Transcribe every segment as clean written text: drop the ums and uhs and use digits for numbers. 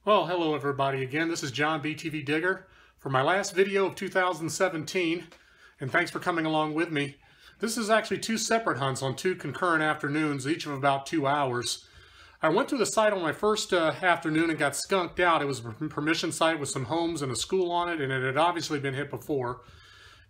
Well, hello everybody again. This is John BTV Digger for my last video of 2017, and thanks for coming along with me. This is actually two separate hunts on two concurrent afternoons, each of about 2 hours. I went to the site on my first afternoon and got skunked out. It was a permission site with some homes and a school on it, and it had obviously been hit before.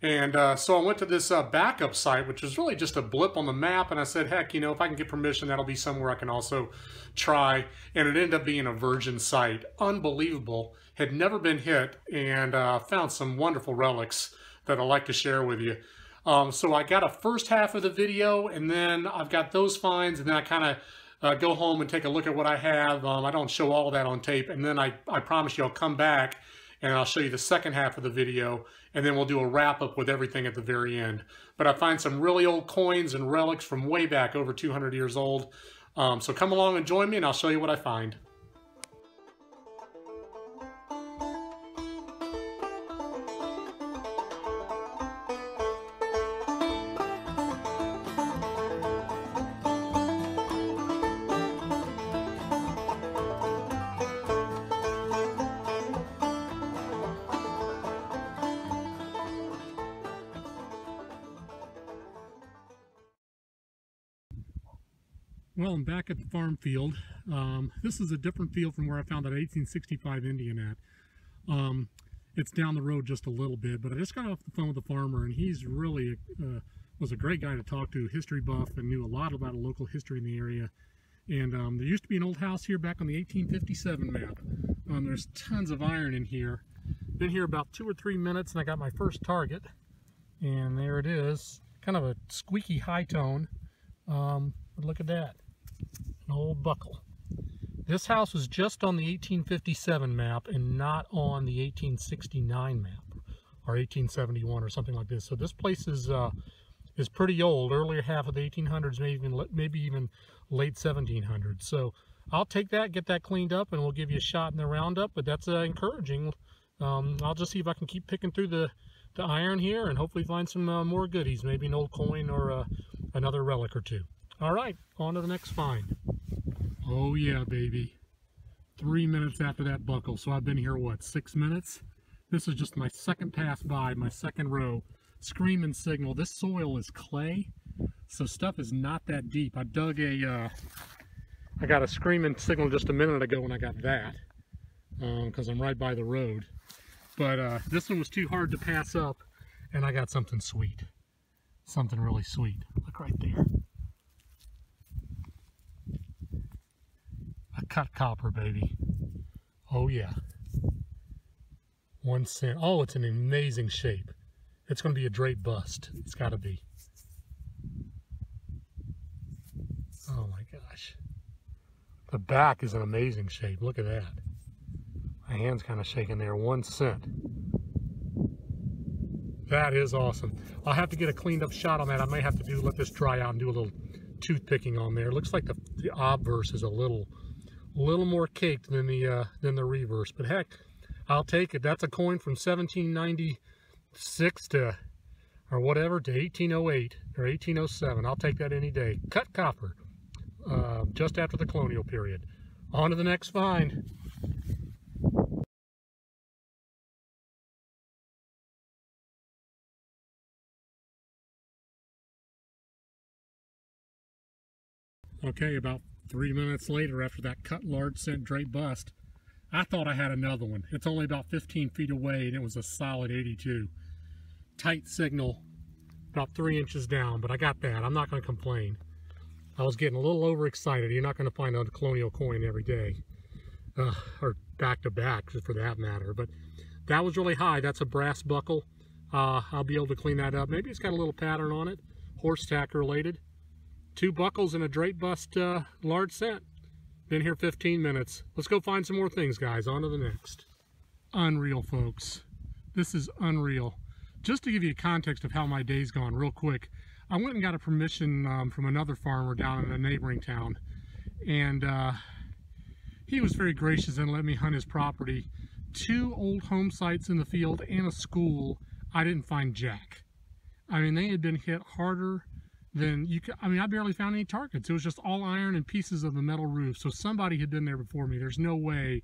And so I went to this backup site, which was really just a blip on the map, and I said, heck, you know, if I can get permission, that'll be somewhere I can also try. And it ended up being a virgin site. Unbelievable. Had never been hit, and found some wonderful relics that I'd like to share with you. So I got a first half of the video, and then I've got those finds, and then I kind of go home and take a look at what I have. I don't show all of that on tape, and then I promise you I'll come back and I'll show you the second half of the video, and then we'll do a wrap-up with everything at the very end. But I find some really old coins and relics from way back, over 200 years old. So come along and join me, and I'll show you what I find. Well, I'm back at the farm field. This is a different field from where I found that 1865 Indian at. It's down the road just a little bit, but I just got off the phone with the farmer, and he's really was a great guy to talk to, history buff, and knew a lot about local history in the area. And there used to be an old house here back on the 1857 map. There's tons of iron in here. Been here about 2 or 3 minutes, and I got my first target. And there it is, kind of a squeaky high tone. But look at that. An old buckle. This house was just on the 1857 map and not on the 1869 map or 1871 or something like this. So this place is pretty old, earlier half of the 1800s, maybe even late 1700s. So I'll take that, get that cleaned up, and we'll give you a shot in the roundup. But that's encouraging. I'll just see if I can keep picking through the iron here and hopefully find some more goodies, maybe an old coin or another relic or two. All right, on to the next find. Oh yeah, baby. 3 minutes after that buckle, so I've been here, what, 6 minutes? This is just my second pass by, my second row. Screaming signal. This soil is clay, so stuff is not that deep. I dug I got a screaming signal just a minute ago when I got that, because I'm right by the road. But this one was too hard to pass up, and I got something sweet. Something really sweet. Look right there. A cut copper, baby. Oh yeah. 1 cent. Oh, it's an amazing shape. It's going to be a Draped bust. It's got to be. Oh my gosh. The back is an amazing shape. Look at that. My hand's kind of shaking there. 1 cent. That is awesome. I'll have to get a cleaned up shot on that. I may have to let this dry out and do a little toothpicking on there. It looks like the obverse is a little more caked than the reverse, but heck, I'll take it. That's a coin from 1796 to, or whatever, to 1808 or 1807. I'll take that any day. Cut copper, just after the colonial period. On to the next find. Okay, about 3 minutes later, after that cut large cent Draped bust, I thought I had another one. It's only about 15 feet away, and it was a solid 82. Tight signal, about 3 inches down, but I got that. I'm not going to complain. I was getting a little overexcited. You're not going to find a colonial coin every day, or back to back, for that matter. But that was really high. That's a brass buckle. I'll be able to clean that up. Maybe it's got a little pattern on it, horse tack related. 2 buckles and a Draped bust large cent. Been here 15 minutes. Let's go find some more things, guys. On to the next. Unreal, folks. This is unreal. Just to give you a context of how my day's gone real quick, I went and got a permission from another farmer down in a neighboring town. And he was very gracious and let me hunt his property. 2 old home sites in the field and a school. I didn't find jack. I mean, they had been hit harder than you could. I mean, I barely found any targets. It was just all iron and pieces of the metal roof. So somebody had been there before me. There's no way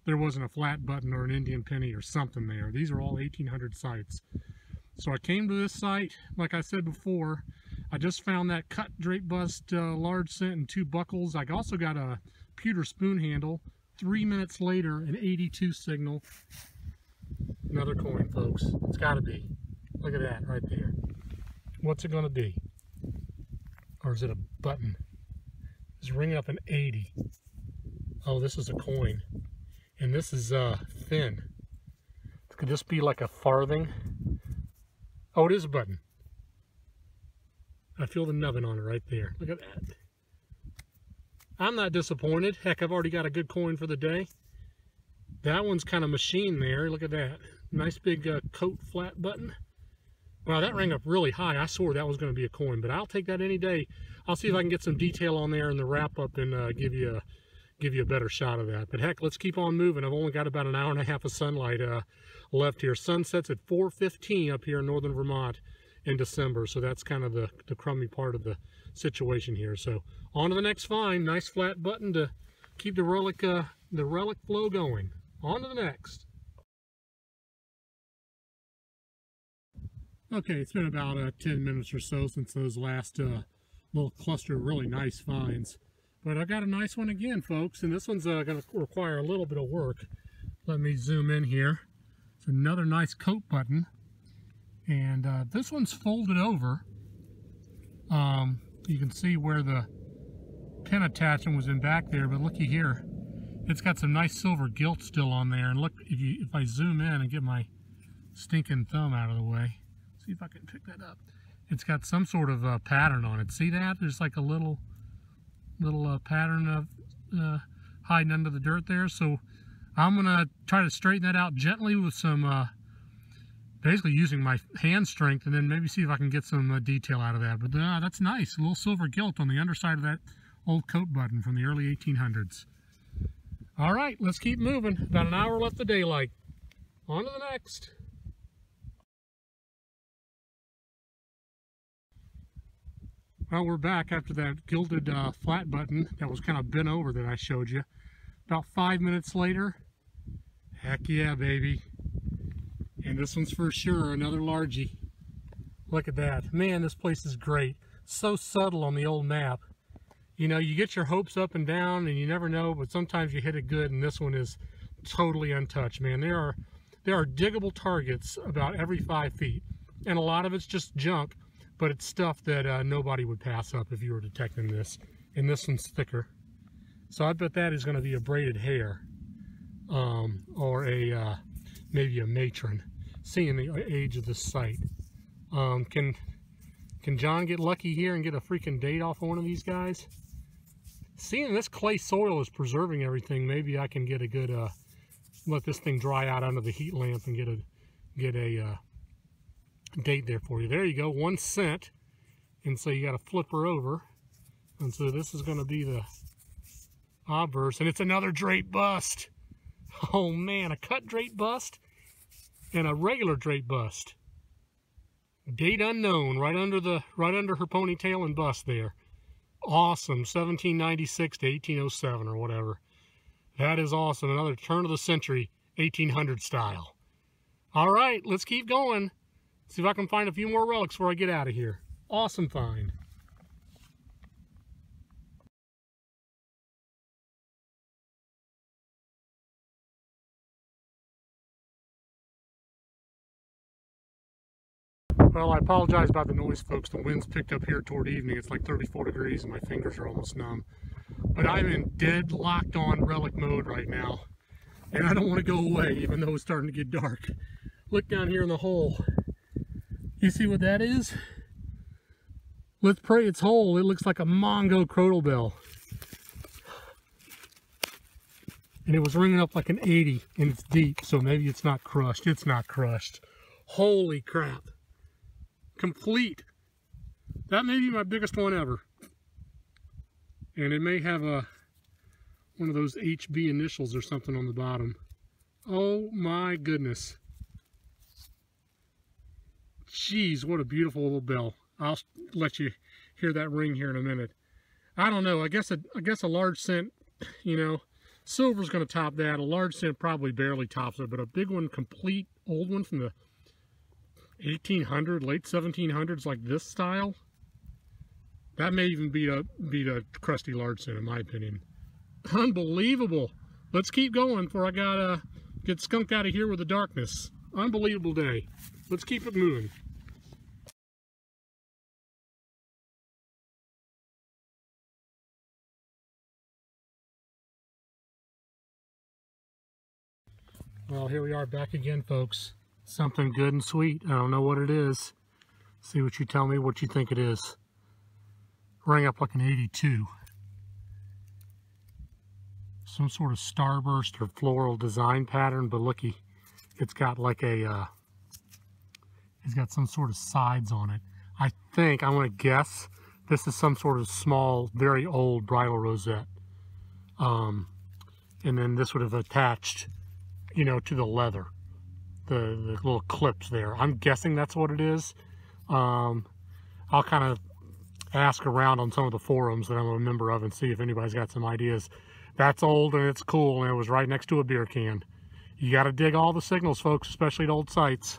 there wasn't a flat button or an Indian penny or something there. These are all 1800 sites. So I came to this site, like I said before. I just found that cut drape bust large cent and 2 buckles. I also got a pewter spoon handle. 3 minutes later, an 82 signal. Another coin, folks. It's got to be. Look at that right there. What's it going to be? Or is it a button? It's ringing up an 80. Oh, this is a coin. And this is thin. Could this be like a farthing? Oh, it is a button. I feel the nubbin on it right there. Look at that. I'm not disappointed. Heck, I've already got a good coin for the day. That one's kind of machined there. Look at that. Nice big coat flat button. Wow, that rang up really high. I swore that was going to be a coin, but I'll take that any day. I'll see if I can get some detail on there in the wrap up and give you a better shot of that. But heck, let's keep on moving. I've only got about an hour and a half of sunlight left here. Sun sets at 4:15 up here in northern Vermont in December, so that's kind of the crummy part of the situation here. So on to the next find. Nice flat button to keep the relic flow going. On to the next. Okay, it's been about 10 minutes or so since those last little cluster of really nice finds. But I got a nice one again, folks, and this one's going to require a little bit of work. Let me zoom in here. It's another nice coat button, and this one's folded over. You can see where the pin attachment was in back there, but looky here. It's got some nice silver gilt still on there, and look, if I zoom in and get my stinking thumb out of the way, see if I can pick that up. It's got some sort of pattern on it. See that? There's like a little pattern of hiding under the dirt there. So I'm gonna try to straighten that out gently with some basically using my hand strength, and then maybe see if I can get some detail out of that. But that's nice. A little silver gilt on the underside of that old coat button from the early 1800s. All right, let's keep moving. About an hour left of daylight. On to the next. Well, we're back after that gilded flat button that was kind of bent over that I showed you. About 5 minutes later, heck yeah, baby. And this one's for sure another largie. Look at that. Man, this place is great. So subtle on the old map. You know, you get your hopes up and down and you never know, but sometimes you hit it good, and this one is totally untouched, man. There are diggable targets about every 5 feet, and a lot of it's just junk, but it's stuff that nobody would pass up if you were detecting this. And this one's thicker. So I bet that is going to be a braided hair, or a maybe a matron, seeing the age of this site. Can John get lucky here and get a freaking date off of one of these guys? Seeing this clay soil is preserving everything, maybe I can get a good, let this thing dry out under the heat lamp and get a date there for you. There you go, 1 cent. And so you got to flip her over. And so this is going to be the obverse, and it's another drape bust. Oh man, a cut drape bust and a regular drape bust. Date unknown, right under her ponytail and bust there. Awesome, 1796 to 1807 or whatever. That is awesome. Another turn of the century, 1800 style. All right, let's keep going. See if I can find a few more relics before I get out of here. Awesome find. Well, I apologize about the noise, folks. The wind's picked up here toward evening. It's like 34 degrees and my fingers are almost numb. But I'm in dead locked on relic mode right now. And I don't want to go away, even though it's starting to get dark. Look down here in the hole. You see what that is? Let's pray it's whole. It looks like a Mongo crotal bell. And it was ringing up like an 80, and it's deep, so maybe it's not crushed. It's not crushed. Holy crap. Complete. That may be my biggest one ever. And it may have one of those HB initials or something on the bottom. Oh my goodness. Jeez, what a beautiful little bell. I'll let you hear that ring here in a minute. I don't know. I guess a large cent, you know, Silver's going to top that. A large cent probably barely tops it, but a big one, complete old one from the 1800s, late 1700s, like this style, that may even beat a crusty large cent, in my opinion. Unbelievable. Let's keep going before I gotta get skunked out of here with the darkness. Unbelievable day. Let's keep it moving. Well, here we are back again, folks. Something good and sweet. I don't know what it is. See what you tell me what you think it is. Rang up like an 82. Some sort of starburst or floral design pattern, but looky, it's got like a, it's got some sort of sides on it. I think, I'm going to guess, this is some sort of small, very old bridal rosette. And then this would have attached, you know, to the leather. The little clips there. I'm guessing that's what it is. I'll kind of ask around on some of the forums that I'm a member of and see if anybody's got some ideas. That's old and it's cool, and it was right next to a beer can. You got to dig all the signals, folks, especially at old sites.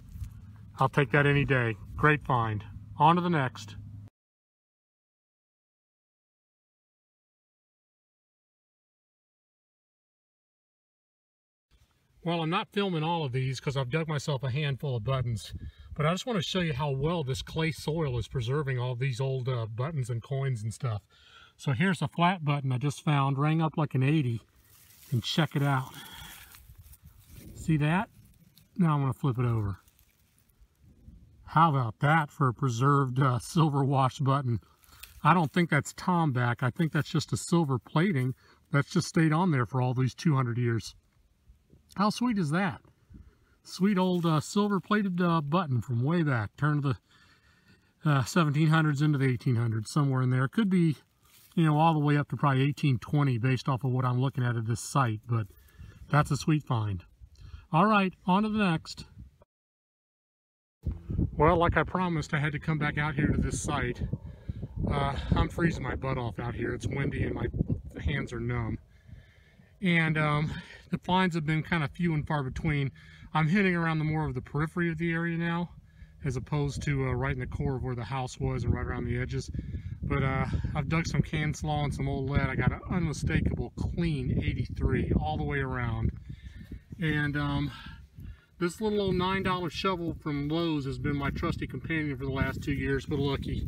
I'll take that any day. Great find. On to the next. Well, I'm not filming all of these because I've dug myself a handful of buttons, but I just want to show you how well this clay soil is preserving all these old buttons and coins and stuff. So here's a flat button I just found, rang up like an 80, and check it out. See that? Now I'm going to flip it over. How about that for a preserved silver wash button? I don't think that's tomback. I think that's just a silver plating that's just stayed on there for all these 200 years. How sweet is that? Sweet old silver-plated button from way back. Turn of the 1700s into the 1800s, somewhere in there. It could be, you know, all the way up to probably 1820 based off of what I'm looking at this site, but that's a sweet find. All right, on to the next. Well, like I promised, I had to come back out here to this site. I'm freezing my butt off out here. It's windy and my hands are numb. And the finds have been kind of few and far between. I'm hitting around the more of the periphery of the area now, as opposed to right in the core of where the house was and right around the edges. But I've dug some can slaw and some old lead. I got an unmistakable clean 83 all the way around. And this little old $9 shovel from Lowe's has been my trusty companion for the last 2 years, but looky,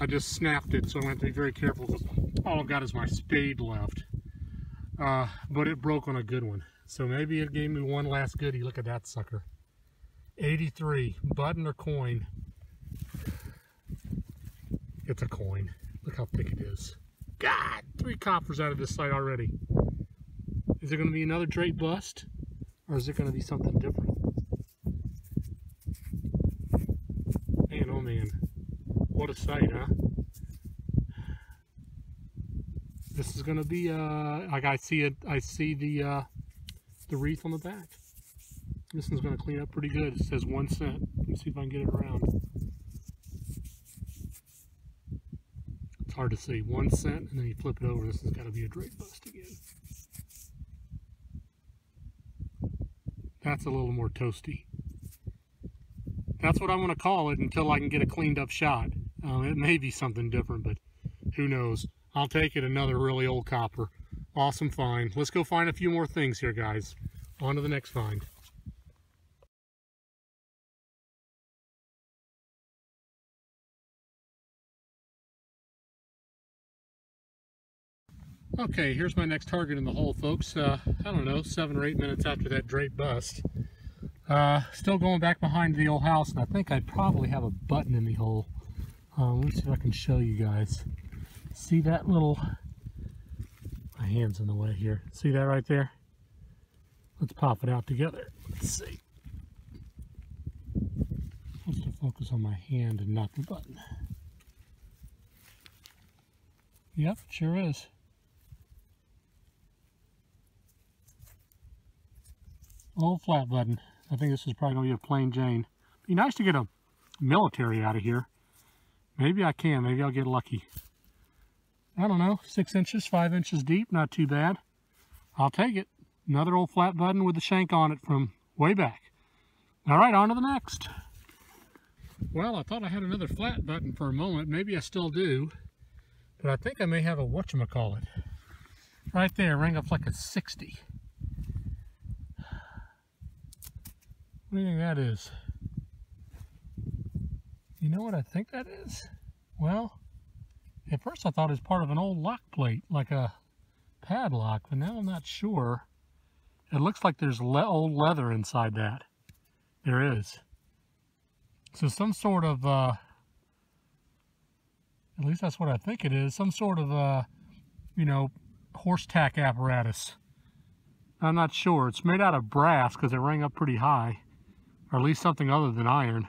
I just snapped it, so I'm going to have to be very careful because all I've got is my spade left. But it broke on a good one. So maybe it gave me one last goodie. Look at that sucker. 83, button or coin. It's a coin. Look how thick it is. God, 3 coppers out of this site already. Is it going to be another Draped bust? Or is it going to be something different? Man, oh man. What a sight, huh? This is going to be, like I see the wreath on the back. This one's going to clean up pretty good. It says 1 cent. Let me see if I can get it around. It's hard to see. 1 cent, and then you flip it over. This has got to be a Draped bust again. That's a little more toasty. That's what I'm going to call it until I can get a cleaned up shot. It may be something different, but who knows. I'll take it, another really old copper. Awesome find. Let's go find a few more things here, guys. On to the next find. Okay, here's my next target in the hole, folks. I don't know, 7 or 8 minutes after that Draped bust. Still going back behind the old house, and I think I probably have a button in the hole. Let me see if I can show you guys. See that little... My hand's in the way here. See that right there? Let's pop it out together. Let's see. Let's focus on my hand and not the button. Yep, sure is. Old flat button. I think this is probably going to be a plain Jane. Be nice to get a military out of here. Maybe I can. Maybe I'll get lucky. I don't know. 6 inches, 5 inches deep. Not too bad. I'll take it. Another old flat button with the shank on it from way back. All right, on to the next. Well, I thought I had another flat button for a moment. Maybe I still do. But I think I may have a whatchamacallit. Right there, rang up like a 60. What do you think that is? You know what I think that is? Well, at first I thought it was part of an old lock plate, like a padlock, but now I'm not sure. It looks like there's old leather inside that. There is. So some sort of, at least that's what I think it is, some sort of, you know, horse tack apparatus. I'm not sure. It's made out of brass because it rang up pretty high, or at least something other than iron.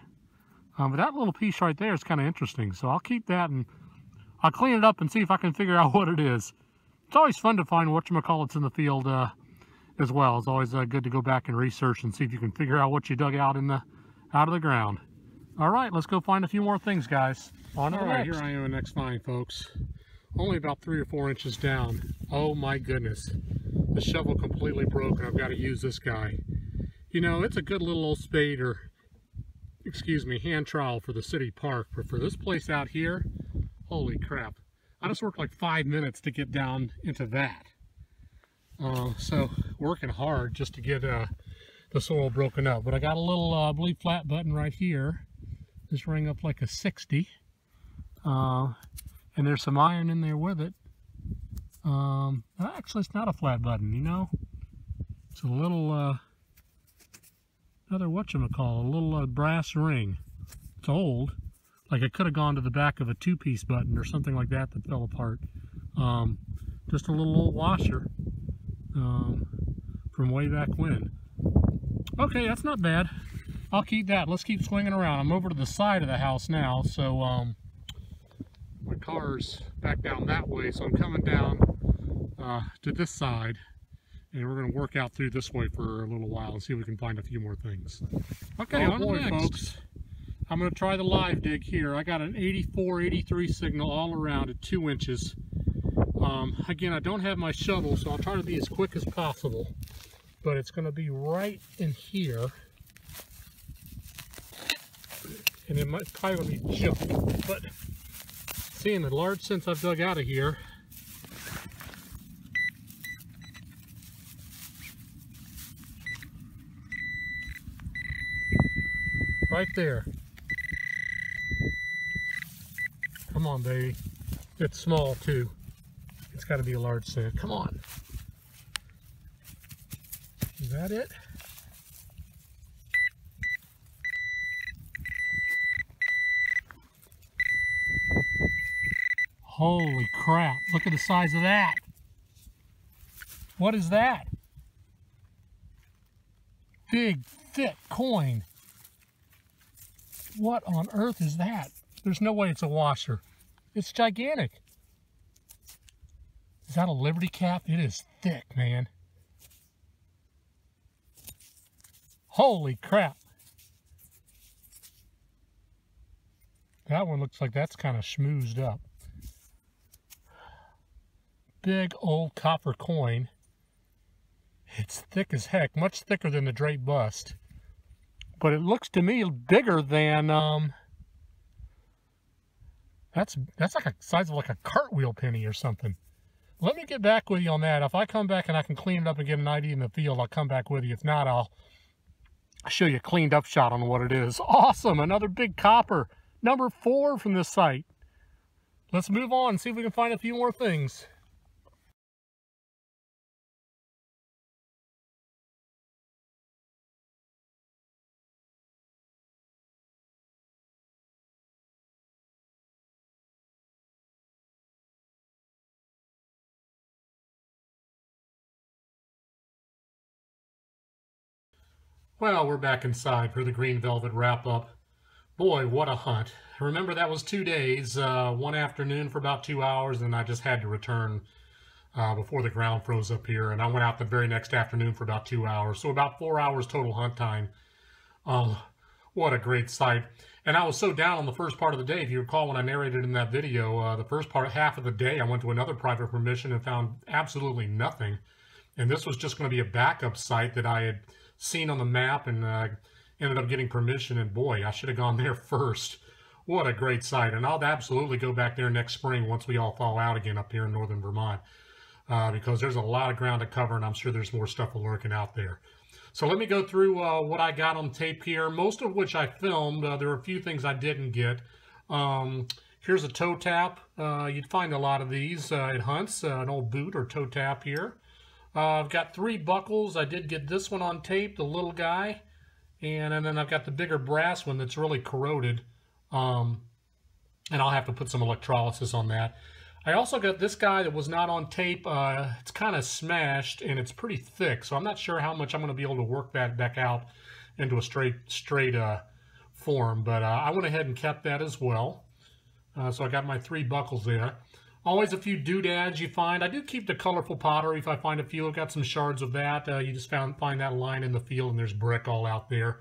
But that little piece right there is kind of interesting, so I'll keep that and I'll clean it up and see if I can figure out what it is. It's always fun to find whatchamacallits in the field as well. It's always good to go back and research and see if you can figure out what you dug out in out of the ground. All right, let's go find a few more things, guys. On to the next. Here I am in the next find, folks. Only about 3 or 4 inches down. Oh my goodness. The shovel completely broken. I've got to use this guy. You know, it's a good little old spade, or excuse me, hand trowel for the city park, but for this place out here, holy crap. I just worked like 5 minutes to get down into that. So working hard just to get the soil broken up. But I got a little, I believe, flat button right here. This rang up like a 60. And there's some iron in there with it. Actually, it's not a flat button, you know. It's a little, another whatchamacallit, a little brass ring. It's old. Like it could have gone to the back of a 2-piece button or something like that that fell apart. Just a little old washer from way back when. Okay, that's not bad. I'll keep that. Let's keep swinging around. I'm over to the side of the house now, so my car's back down that way, so I'm coming down to this side, and we're going to work out through this way for a little while and see if we can find a few more things. Okay, on to the next. Folks. I'm going to try the live dig here. I got an 84, 83 signal all around at 2 inches. Again, I don't have my shovel, so I'll try to be as quick as possible. But it's going to be right in here. And it might probably be junk. But seeing the large since I've dug out of here, right there. Come on, baby. It's small too. It's got to be a large cent. Come on. Is that it? Holy crap. Look at the size of that. What is that? Big, thick coin. What on earth is that? There's no way it's a washer. It's gigantic. Is that a Liberty cap? It is thick, man. Holy crap. That one looks like that's kind of schmoozed up. Big old copper coin. It's thick as heck, much thicker than the Draped bust. But it looks to me bigger than, that's like a size of like a cartwheel penny or something. Let me get back with you on that. If I come back and I can clean it up and get an ID in the field, I'll come back with you. If not, I'll show you a cleaned up shot on what it is. Awesome, another big copper. Number 4 from this site. Let's move on and see if we can find a few more things. Well, we're back inside for the green velvet wrap-up. Boy, what a hunt. Remember, that was 2 days, one afternoon for about 2 hours, and I just had to return before the ground froze up here, and I went out the very next afternoon for about 2 hours, so about 4 hours total hunt time. What a great sight. And I was so down on the first part of the day. If you recall when I narrated in that video, the first part, half of the day, I went to another private permission and found absolutely nothing. And this was just going to be a backup site that I had seen on the map and ended up getting permission. And boy, I should have gone there first. What a great site. And I'll absolutely go back there next spring once we all thaw out again up here in northern Vermont. Because there's a lot of ground to cover, and I'm sure there's more stuff lurking out there. So let me go through what I got on tape here, most of which I filmed. There were a few things I didn't get. Here's a toe tap. You'd find a lot of these at hunts, an old boot or toe tap here. I've got 3 buckles. I did get this one on tape, the little guy. And then I've got the bigger brass one that's really corroded. And I'll have to put some electrolysis on that. I also got this guy that was not on tape. It's kind of smashed and it's pretty thick, so I'm not sure how much I'm going to be able to work that back out into a straight form, but I went ahead and kept that as well. So I got my 3 buckles there. Always a few doodads you find. I do keep the colorful pottery if I find a few. I've got some shards of that. You just find that line in the field and there's brick all out there.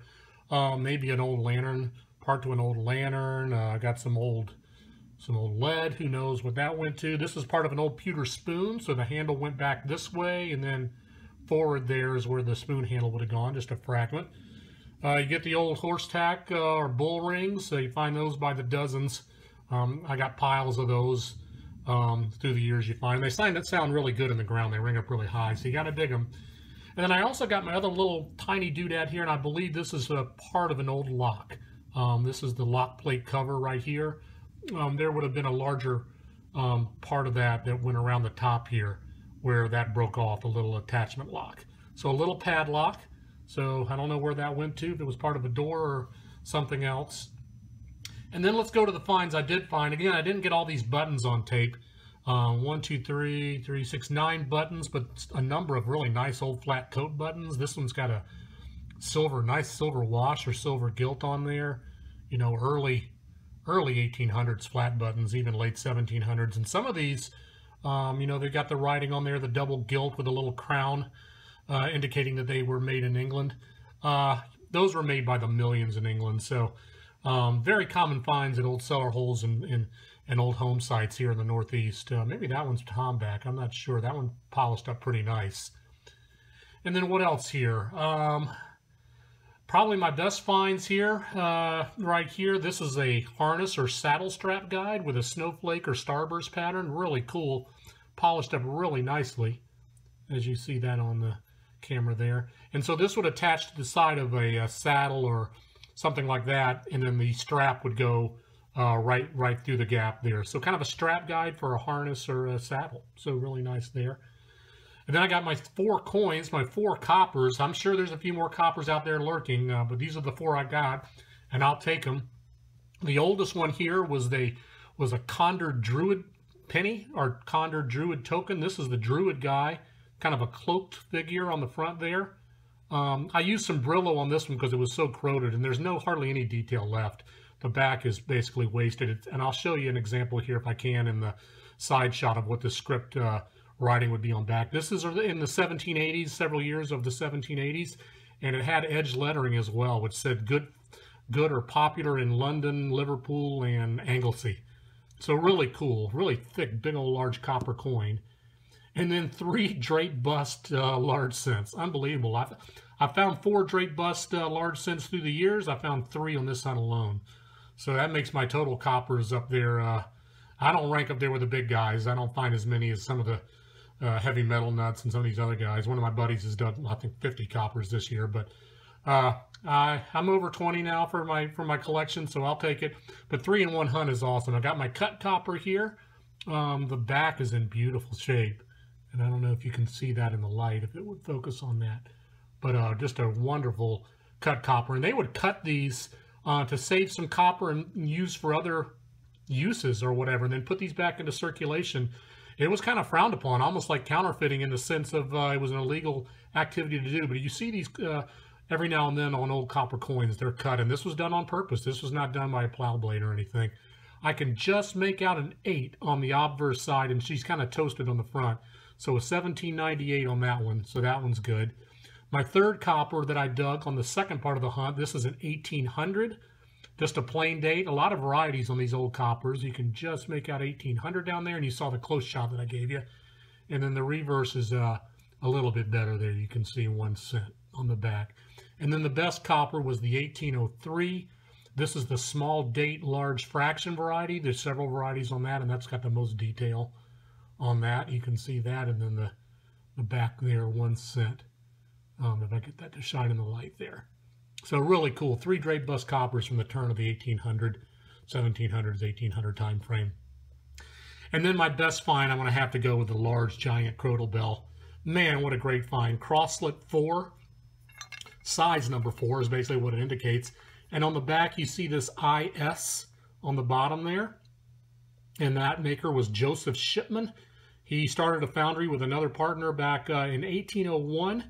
Maybe an old lantern, part to an old lantern. I got some old lead, who knows what that went to. This is part of an old pewter spoon, so the handle went back this way, and then forward there is where the spoon handle would have gone, just a fragment. You get the old horse tack or bull rings, so you find those by the dozens. I got piles of those through the years you find. They sound really good in the ground. They ring up really high, so you got to dig them. And then I also got my other little tiny doodad here, and I believe this is a part of an old lock. This is the lock plate cover right here. There would have been a larger part of that went around the top here where that broke off, a little attachment lock. So a little padlock. So I don't know where that went to, if it was part of a door or something else. And then let's go to the finds I did find. Again, I didn't get all these buttons on tape. 1, 2, 3, 6, 9 buttons, but a number of really nice old flat coat buttons. This one's got a nice silver wash or silver gilt on there. You know, early 1800s flat buttons, even late 1700s. And some of these, you know, they got the writing on there, the double gilt with a little crown, indicating that they were made in England. Those were made by the millions in England. So very common finds at old cellar holes and old home sites here in the Northeast. Maybe that one's Tomback. I'm not sure. That one polished up pretty nice. And then what else here? Probably my best finds here, right here. This is a harness or saddle strap guide with a snowflake or starburst pattern. Really cool. Polished up really nicely, as you see that on the camera there. And so this would attach to the side of a saddle or something like that, and then the strap would go right through the gap there. So kind of a strap guide for a harness or a saddle. So really nice there. And then I got my 4 coins, my 4 coppers. I'm sure there's a few more coppers out there lurking, but these are the 4 I got, and I'll take them. The oldest one here was a Condor Druid penny, or Condor Druid token. This is the Druid guy, kind of a cloaked figure on the front there. I used some Brillo on this one because it was so corroded, and there's hardly any detail left. The back is basically wasted, and I'll show you an example here if I can in the side shot of what the script writing would be on back. This is in the 1780s, several years of the 1780s, and it had edge lettering as well, which said good or popular in London, Liverpool, and Anglesey. So really cool, really thick, big old large copper coin. And then 3 Draped bust large cents. Unbelievable. I found 4 Draped bust large cents through the years. I found 3 on this hunt alone. So that makes my total coppers up there. I don't rank up there with the big guys. I don't find as many as some of the heavy metal nuts and some of these other guys. One of my buddies has done, I think, 50 coppers this year, but I'm over 20 now for my collection, so I'll take it. But 3 in 1 hunt is awesome. I got my cut copper here. The back is in beautiful shape, and I don't know if you can see that in the light, if it would focus on that. But just a wonderful cut copper, and they would cut these to save some copper and use for other uses or whatever, and then put these back into circulation. It was kind of frowned upon, almost like counterfeiting, in the sense of it was an illegal activity to do. But you see these every now and then on old copper coins. They're cut, and this was done on purpose. This was not done by a plow blade or anything. I can just make out an 8 on the obverse side, and she's kind of toasted on the front. So a 1798 on that one, so that one's good. My 3rd copper that I dug on the second part of the hunt, this is an 1800. Just a plain date. A lot of varieties on these old coppers. You can just make out 1800 down there, and you saw the close shot that I gave you. And then the reverse is a a little bit better there. You can see 1 cent on the back. And then the best copper was the 1803. This is the small date large fraction variety. There's several varieties on that, and that's got the most detail on that. You can see that, and then the back there, 1 cent. If I get that to shine in the light there. So really cool. 3 draped bust coppers from the turn of the 1800, 1700s, 1800 time frame. And then my best find, I'm going to have to go with the large giant crotal bell. Man, what a great find. Crosslet 4. Size number 4 is basically what it indicates. And on the back, you see this IS on the bottom there. And that maker was Joseph Shipman. He started a foundry with another partner back in 1801.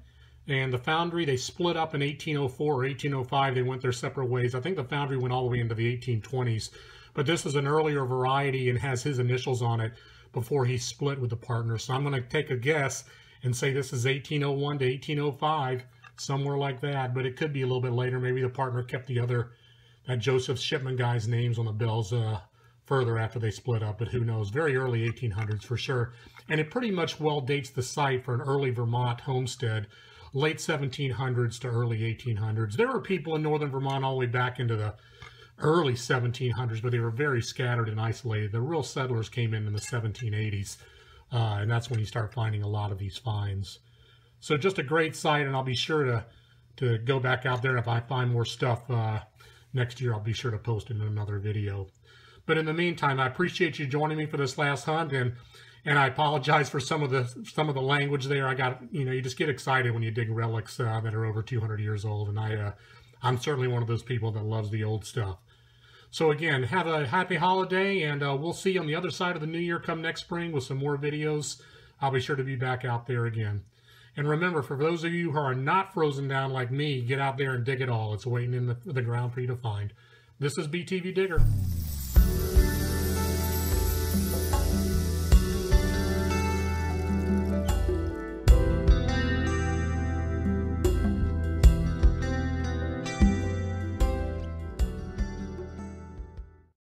And the foundry, they split up in 1804 or 1805. They went their separate ways. I think the foundry went all the way into the 1820s. But this is an earlier variety and has his initials on it before he split with the partner. So I'm going to take a guess and say this is 1801 to 1805, somewhere like that. But it could be a little bit later. Maybe the partner kept that Joseph Shipman guy's names on the bells further after they split up. But who knows? Very early 1800s for sure. And it pretty much well dates the site for an early Vermont homestead. Late 1700s to early 1800s. There were people in northern Vermont all the way back into the early 1700s, but they were very scattered and isolated. The real settlers came in the 1780s, and that's when you start finding a lot of these finds. So just a great site, and I'll be sure to go back out there. If I find more stuff next year, I'll be sure to post it in another video. But in the meantime, I appreciate you joining me for this last hunt, and I apologize for some of the language there. I got, you just get excited when you dig relics that are over 200 years old, and I'm certainly one of those people that loves the old stuff. So again, have a happy holiday, and we'll see you on the other side of the new year come next spring with some more videos. I'll be sure to be back out there again. And remember, for those of you who are not frozen down like me, get out there and dig it all. It's waiting in the ground for you to find. This is BTV Digger.